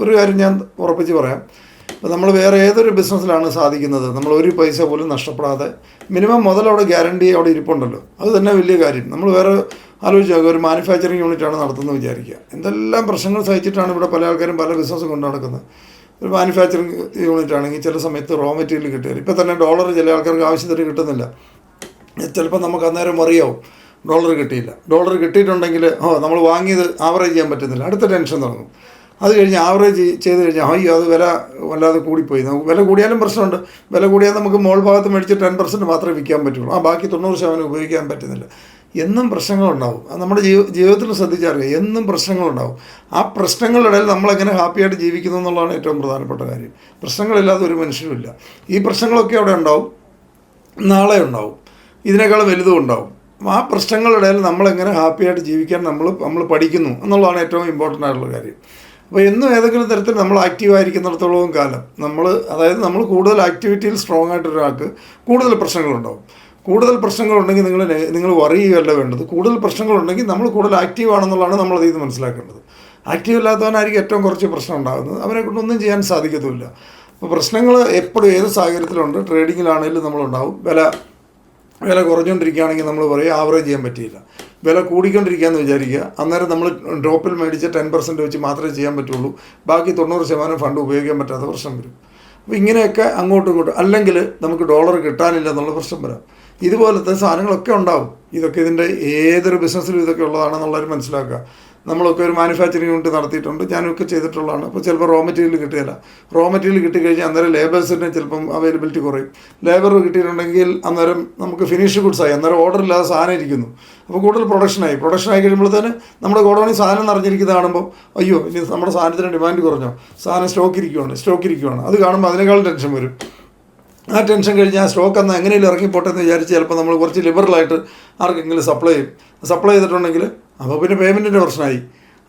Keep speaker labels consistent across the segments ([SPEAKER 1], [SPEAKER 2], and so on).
[SPEAKER 1] ഒരു കാര്യം ഞാൻ ഉറപ്പിച്ച് പറയാം, ഇപ്പോൾ നമ്മൾ വേറെ ഏതൊരു ബിസിനസ്സിലാണ് സാധിക്കുന്നത്, നമ്മൾ ഒരു പൈസ പോലും നഷ്ടപ്പെടാതെ മിനിമം മുതൽ അവിടെ ഗ്യാരണ്ടി അവിടെ ഇരിപ്പുണ്ടല്ലോ, അത് തന്നെ വലിയ കാര്യം. നമ്മൾ വേറെ ആലോചിച്ച് നോക്കുക, ഒരു മാനുഫാക്ചറിങ് യൂണിറ്റാണ് നടത്തുന്നത് വിചാരിക്കുക, എന്തെല്ലാം പ്രശ്നങ്ങൾ സഹിച്ചിട്ടാണ് ഇവിടെ പല ആൾക്കാരും പല ബിസിനസ്സും കൊണ്ട് നടക്കുന്നത്. ഒരു മാനുഫാക്ചറിങ് യൂണിറ്റ് ആണെങ്കിൽ ചില സമയത്ത് റോ മെറ്റീരിയൽ കിട്ടിയാൽ ഇപ്പോൾ തന്നെ ഡോളർ ചില ആൾക്കാർക്ക് ആവശ്യത്തിന് കിട്ടുന്നില്ല. ചിലപ്പോൾ നമുക്ക് അന്നേരം അറിയാവും ഡോളർ കിട്ടിയില്ല. ഡോളർ കിട്ടിയിട്ടുണ്ടെങ്കിൽ നമ്മൾ വാങ്ങിയത് ആവറേജ് ചെയ്യാൻ പറ്റുന്നില്ല, അടുത്ത ടെൻഷൻ തുടങ്ങും. അത് കഴിഞ്ഞ് ആവറേജ് ചെയ്ത് കഴിഞ്ഞാൽ അത് വില വല്ലാതെ കൂടിപ്പോയി. നമുക്ക് വില കൂടിയാലും പ്രശ്നമുണ്ട്. വില കൂടിയാൽ നമുക്ക് മോൾ ഭാഗത്ത് മേടിച്ച് 10% മാത്രമേ വിൽക്കാൻ പറ്റുള്ളൂ, ബാക്കി 90% ഉപയോഗിക്കാൻ പറ്റുന്നില്ല. എന്നും പ്രശ്നങ്ങളുണ്ടാവും. അത് നമ്മുടെ ജീവിതത്തിൽ ശ്രദ്ധിച്ചറിയാം, എന്നും പ്രശ്നങ്ങളുണ്ടാവും. ആ പ്രശ്നങ്ങളുടെ ഇടയിൽ നമ്മളെങ്ങനെ ഹാപ്പിയായിട്ട് ജീവിക്കുന്നു എന്നുള്ളതാണ് ഏറ്റവും പ്രധാനപ്പെട്ട കാര്യം. പ്രശ്നങ്ങളില്ലാതെ ഒരു മനുഷ്യനുമില്ല. ഈ പ്രശ്നങ്ങളൊക്കെ അവിടെ ഉണ്ടാവും, നാളെ ഉണ്ടാവും, ഇതിനേക്കാൾ വലുതും ഉണ്ടാവും. ആ പ്രശ്നങ്ങളുടെ ഇടയിൽ നമ്മളെങ്ങനെ ഹാപ്പിയായിട്ട് ജീവിക്കാൻ നമ്മൾ പഠിക്കുന്നു എന്നുള്ളതാണ് ഏറ്റവും ഇമ്പോർട്ടൻ്റ് ആയിട്ടുള്ള കാര്യം. അപ്പോൾ എന്നും ഏതെങ്കിലും തരത്തിൽ നമ്മൾ ആക്റ്റീവായിരിക്കുന്നിടത്തോളം കാലം നമ്മൾ കൂടുതൽ ആക്ടിവിറ്റിയിൽ സ്ട്രോങ് ആയിട്ടൊരാൾക്ക് കൂടുതൽ പ്രശ്നങ്ങളുണ്ടാവും. കൂടുതൽ പ്രശ്നങ്ങളുണ്ടെങ്കിൽ നിങ്ങൾ വറി ചെയ്യുകയല്ല വേണ്ടത്. കൂടുതൽ പ്രശ്നങ്ങളുണ്ടെങ്കിൽ നമ്മൾ കൂടുതൽ ആക്റ്റീവ് ആണെന്നുള്ളതാണ് നമ്മൾ അതിൽ നിന്ന് മനസ്സിലാക്കേണ്ടത്. ആക്റ്റീവ് അല്ലാത്തവനായിരിക്കും ഏറ്റവും കുറച്ച് പ്രശ്നം ഉണ്ടാകുന്നത്, അവനെ കൊണ്ടൊന്നും ചെയ്യാൻ സാധിക്കത്തുമില്ല. അപ്പോൾ പ്രശ്നങ്ങൾ എപ്പോഴും ഏത് സാഹചര്യത്തിലുണ്ട്. ട്രേഡിങ്ങിലാണെങ്കിലും നമ്മളുണ്ടാവും. വില കുറഞ്ഞുകൊണ്ടിരിക്കുകയാണെങ്കിൽ നമ്മൾ പറയും ആവറേജ് ചെയ്യാൻ പറ്റിയില്ല. വില കൂടിക്കൊണ്ടിരിക്കുകയെന്ന് വിചാരിക്കുക, അന്നേരം നമ്മൾ ഡ്രോപ്പിൽ മേടിച്ച 10% വെച്ച് മാത്രമേ ചെയ്യാൻ പറ്റുള്ളൂ, ബാക്കി 90% ഫണ്ട് ഉപയോഗിക്കാൻ പറ്റാത്ത പ്രശ്നം വരും. അപ്പോൾ ഇങ്ങനെയൊക്കെ അങ്ങോട്ടും ഇങ്ങോട്ടും, അല്ലെങ്കിൽ നമുക്ക് ഡോളർ കിട്ടാനില്ല എന്നുള്ള പ്രശ്നം വരാം. ഇതുപോലത്തെ സാധനങ്ങളൊക്കെ ഉണ്ടാവും. ഇതൊക്കെ ഇതിൻ്റെ ഏതൊരു ബിസിനസ്സിലും ഇതൊക്കെ ഉള്ളതാണെന്നുള്ളവർ മനസ്സിലാക്കുക. നമ്മളൊക്കെ ഒരു മാനുഫാക്ചറിങ് യൂണിറ്റ് നടത്തിയിട്ടുണ്ട്, ഞാനൊക്കെ ചെയ്തിട്ടുള്ളതാണ്. അപ്പോൾ ചിലപ്പോൾ റോ മെറ്റീരിയൽ കിട്ടിയില്ല. റോ മെറ്റീരിയൽ കിട്ടിക്കഴിഞ്ഞാൽ അന്നേരം ലേബേഴ്സിന് ചിലപ്പം അവൈലബിലിറ്റി കുറയും. ലേബർ കിട്ടിയിട്ടുണ്ടെങ്കിൽ അന്നേരം നമുക്ക് ഫിനിഷ് ഗുഡ്സായി, അന്നേരം ഓർഡർ ഇല്ലാതെ സാധനം ഇരിക്കുന്നു. അപ്പോൾ കൂടുതൽ പ്രൊഡക്ഷനായി കഴിയുമ്പോഴത്തേന് നമ്മുടെ ഗോഡൗണിൽ സാധനം നിറഞ്ഞിരിക്കുന്നത് കാണുമ്പോൾ അയ്യോ ഇനി നമ്മുടെ സാധനത്തിന് ഡിമാൻഡ് കുറഞ്ഞോ, സാധനം സ്റ്റോക്ക് ഇരിക്കുവാണ്. അത് കാണുമ്പോൾ അതിനേക്കാളും ടെൻഷൻ വരും. ആ ടെൻഷൻ കഴിഞ്ഞ് ആ സ്റ്റോക്ക് അന്ന് എങ്ങനെയും ഇറങ്ങിപ്പോട്ടെ എന്ന് വിചാരിച്ച് ചിലപ്പോൾ നമ്മൾ കുറച്ച് ലിബറലായിട്ട് ആർക്കെങ്കിലും സപ്ലൈ ചെയ്തിട്ടുണ്ടെങ്കിൽ അപ്പോൾ പിന്നെ പേയ്മെൻറ്റിൻ്റെ പ്രശ്നമായി.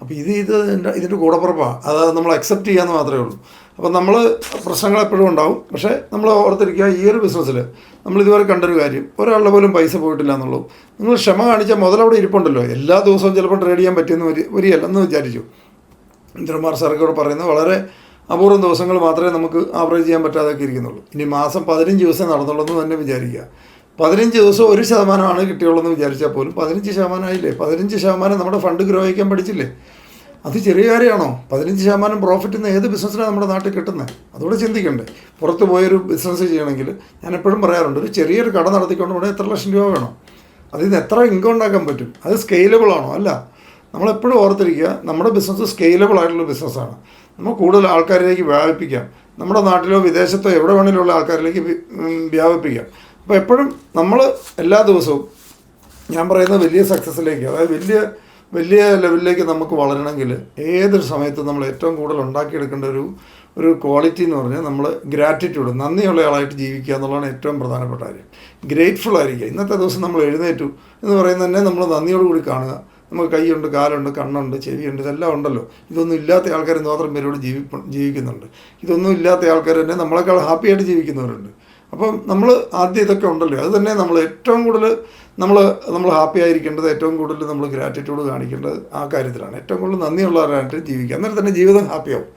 [SPEAKER 1] അപ്പോൾ ഇതിൻ്റെ കൂടപ്പുറപ്പാണ്, അത് നമ്മൾ അക്സെപ്റ്റ് ചെയ്യാമെന്ന് മാത്രമേ ഉള്ളൂ. അപ്പോൾ നമ്മൾ പ്രശ്നങ്ങൾ എപ്പോഴും ഉണ്ടാവും. പക്ഷേ നമ്മൾ ഓർത്തിരിക്കുക, ഈ ഒരു ബിസിനസ്സിൽ നമ്മൾ ഇതുവരെ കണ്ടൊരു കാര്യം, ഒരാളുടെ പോലും പൈസ പോയിട്ടില്ല എന്നുള്ളൂ. നിങ്ങൾ ക്ഷമ കാണിച്ചാൽ മുതലവിടെ ഇരിപ്പുണ്ടല്ലോ. എല്ലാ ദിവസവും ചിലപ്പോൾ ട്രേഡ് ചെയ്യാൻ പറ്റിയെന്ന് വരികയല്ലെന്ന് വിചാരിച്ചു. ഇന്ദ്രകുമാർ സാറൊക്കെ ഇവിടെ പറയുന്നത് വളരെ അപൂർവം ദിവസങ്ങൾ മാത്രമേ നമുക്ക് ആവറേജ് ചെയ്യാൻ പറ്റാതൊക്കെ ഇരിക്കുന്നുള്ളൂ. ഇനി മാസം 15 ദിവസം നടന്നുള്ളൂ എന്ന് തന്നെ വിചാരിക്കുക. 15 ദിവസം 1% കിട്ടിയുള്ളൂ എന്ന് വിചാരിച്ചാൽ പോലും 15% ആയില്ലേ. 15% നമ്മുടെ ഫണ്ട് ഗ്രോ ചെയ്യിക്കാൻ പഠിച്ചില്ലേ. അത് ചെറിയ കാര്യമാണോ? 15% പ്രോഫിറ്റ് നിന്ന് ഏത് ബിസിനസ്സിലാണ് നമ്മുടെ നാട്ടിൽ കിട്ടുന്നത്? അതുകൂടെ ചിന്തിക്കണ്ടേ. പുറത്ത് പോയൊരു ബിസിനസ് ചെയ്യണമെങ്കിൽ ഞാൻ എപ്പോഴും പറയാറുണ്ട്, ഒരു ചെറിയൊരു കട നടത്തിക്കൊണ്ട് ഇവിടെ എത്ര ലക്ഷം രൂപ വേണം? അതിൽ നിന്ന് എത്ര ഇൻകം ഉണ്ടാക്കാൻ പറ്റും? അത് സ്കെയിലബിൾ ആണോ? അല്ല. നമ്മളെപ്പോഴും ഓർത്തിരിക്കുക, നമ്മുടെ ബിസിനസ് സ്കെയിലബിൾ ആയിട്ടുള്ള ബിസിനസ്സാണ്. നമ്മൾ കൂടുതൽ ആൾക്കാരിലേക്ക് വ്യാപിപ്പിക്കാം. നമ്മുടെ നാട്ടിലോ വിദേശത്തോ എവിടെ വേണമെങ്കിലുള്ള ആൾക്കാരിലേക്ക് വ്യാപിപ്പിക്കാം. അപ്പോൾ എപ്പോഴും നമ്മൾ എല്ലാ ദിവസവും, ഞാൻ പറയുന്നത് വലിയ സക്സസ്സിലേക്ക്, അതായത് വലിയ ലെവലിലേക്ക് നമുക്ക് വളരണമെങ്കിൽ ഏതൊരു സമയത്തും നമ്മൾ ഏറ്റവും കൂടുതൽ ഉണ്ടാക്കിയെടുക്കേണ്ട ഒരു ക്വാളിറ്റി എന്ന് പറഞ്ഞാൽ നമ്മൾ ഗ്രാറ്റിറ്റ്യൂഡ്, നന്ദിയുള്ള ആളായിട്ട് ജീവിക്കുക എന്നുള്ളതാണ് ഏറ്റവും പ്രധാനപ്പെട്ട കാര്യം. ഗ്രേറ്റ്ഫുൾ ആയിരിക്കുക. ഇന്നത്തെ ദിവസം നമ്മൾ എഴുന്നേറ്റു എന്ന് പറയുന്നത് തന്നെ നമ്മൾ നന്ദിയോടുകൂടി കാണുക. നമുക്ക് കൈയുണ്ട്, കാലുണ്ട്, കണ്ണുണ്ട്, ചെവിയുണ്ട്, ഇതെല്ലാം ഉണ്ടല്ലോ. ഇതൊന്നും ഇല്ലാത്ത ആൾക്കാർ മാത്രം പേരോട് ജീവിക്കുന്നുണ്ട്. ഇതൊന്നും ഇല്ലാത്ത ആൾക്കാർ തന്നെ നമ്മളെക്കാൾ ഹാപ്പിയായിട്ട് ജീവിക്കുന്നവരുണ്ട്. അപ്പം നമ്മൾ ആദ്യം ഇതൊക്കെ ഉണ്ടല്ലോ, അത് തന്നെ നമ്മൾ ഏറ്റവും കൂടുതൽ നമ്മൾ ഹാപ്പി ആയിരിക്കേണ്ടത്, ഏറ്റവും കൂടുതൽ നമ്മൾ ഗ്രാറ്റിറ്റ്യൂഡ് കാണിക്കേണ്ടത് ആ കാര്യത്തിലാണ്. ഏറ്റവും കൂടുതൽ നന്ദിയുള്ളവരായിട്ട് ജീവിക്കുക, അന്നേരം തന്നെ ജീവിതം ഹാപ്പിയാവും.